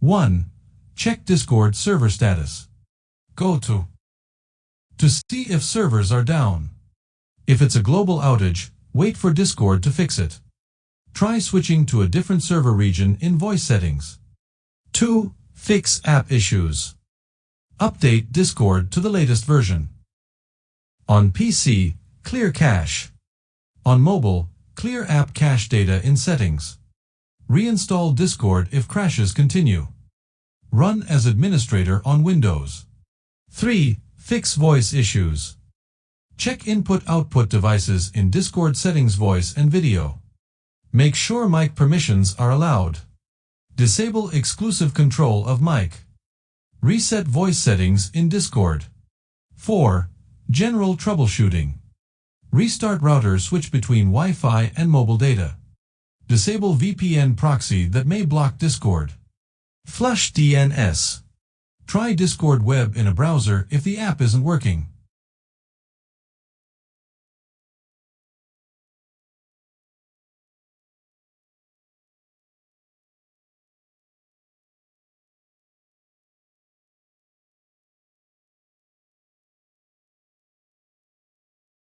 1. Check Discord server status. Go to see if servers are down. If it's a global outage, wait for Discord to fix it. Try switching to a different server region in voice settings. 2. Fix app issues. Update Discord to the latest version. On PC, clear cache. On mobile, clear app cache data in settings. Reinstall Discord if crashes continue. Run as administrator on Windows. 3. Fix voice issues. Check input-output devices in Discord settings, voice and video. Make sure mic permissions are allowed. Disable exclusive control of mic. Reset voice settings in Discord. 4. General troubleshooting. Restart router, switch between Wi-Fi and mobile data. Disable VPN proxy that may block Discord. Flush DNS. Try Discord web in a browser if the app isn't working.